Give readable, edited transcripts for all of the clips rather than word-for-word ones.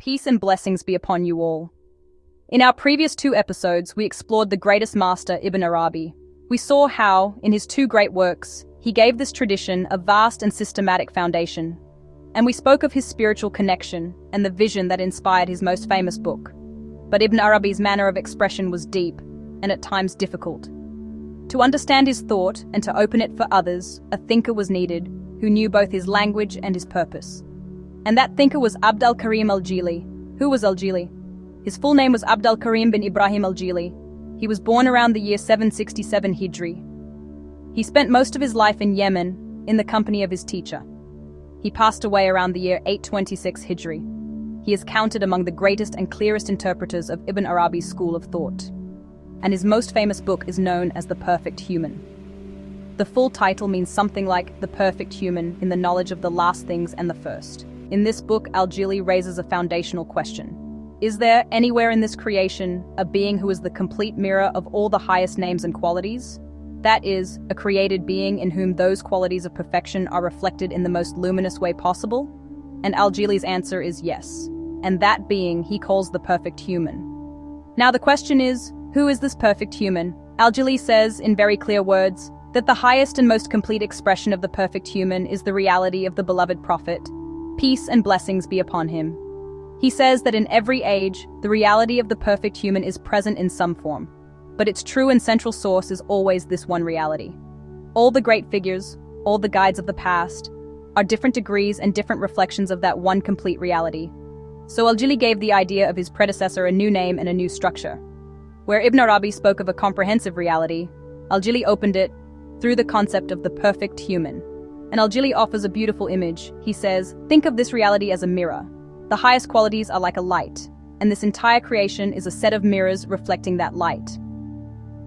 Peace and blessings be upon you all. In our previous 2 episodes, we explored the greatest master, Ibn Arabi. We saw how, in his 2 great works, he gave this tradition a vast and systematic foundation. And we spoke of his spiritual connection and the vision that inspired his most famous book. But Ibn Arabi's manner of expression was deep and at times difficult. To understand his thought and to open it for others, a thinker was needed who knew both his language and his purpose. And that thinker was al-Karim Al-Jili. Who was Al-Jili? His full name was al-Karim bin Ibrahim Al-Jili. He was born around the year 767 Hijri. He spent most of his life in Yemen in the company of his teacher. He passed away around the year 826 Hijri. He is counted among the greatest and clearest interpreters of Ibn Arabi's school of thought. And his most famous book is known as The Perfect Human. The full title means something like the perfect human in the knowledge of the last things and the first. In this book, Al-Jili raises a foundational question. Is there, anywhere in this creation, a being who is the complete mirror of all the highest names and qualities? That is, a created being in whom those qualities of perfection are reflected in the most luminous way possible? And Al-Jili's answer is yes. And that being he calls the perfect human. Now the question is, who is this perfect human? Al-Jili says, in very clear words, that the highest and most complete expression of the perfect human is the reality of the beloved Prophet. Peace and blessings be upon him. He says that in every age, the reality of the perfect human is present in some form, but its true and central source is always this one reality. All the great figures, all the guides of the past, are different degrees and different reflections of that one complete reality. So Al-Jili gave the idea of his predecessor a new name and a new structure. Where Ibn Arabi spoke of a comprehensive reality, Al-Jili opened it through the concept of the perfect human. And Al-Jili offers a beautiful image. He says, think of this reality as a mirror. The highest qualities are like a light, and this entire creation is a set of mirrors reflecting that light.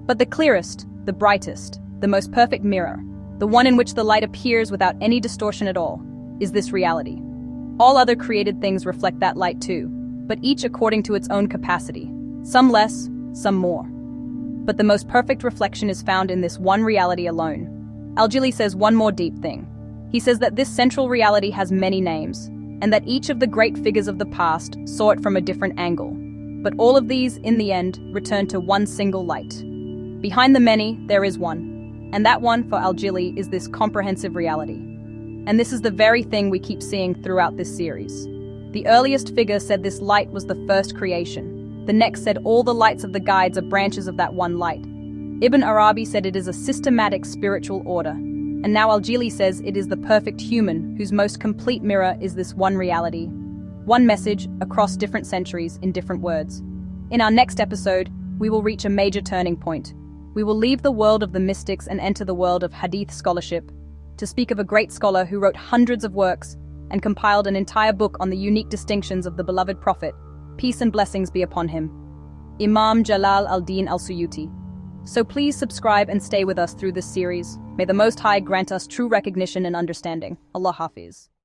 But the clearest, the brightest, the most perfect mirror, the one in which the light appears without any distortion at all, is this reality. All other created things reflect that light too, but each according to its own capacity, some less, some more. But the most perfect reflection is found in this one reality alone. Al-Jili says one more deep thing. He says that this central reality has many names, and that each of the great figures of the past saw it from a different angle. But all of these, in the end, return to one single light. Behind the many, there is one. And that one, for Al-Jili, is this comprehensive reality. And this is the very thing we keep seeing throughout this series. The earliest figure said this light was the first creation. The next said all the lights of the guides are branches of that one light. Ibn Arabi said it is a systematic spiritual order. And now Al-Jili says it is the perfect human whose most complete mirror is this one reality. One message across different centuries in different words. In our next episode, we will reach a major turning point. We will leave the world of the mystics and enter the world of hadith scholarship to speak of a great scholar who wrote hundreds of works and compiled an entire book on the unique distinctions of the beloved Prophet. Peace and blessings be upon him. Imam Jalal al-Din al-Suyuti. So please subscribe and stay with us through this series. May the Most High grant us true recognition and understanding. Allah Hafiz.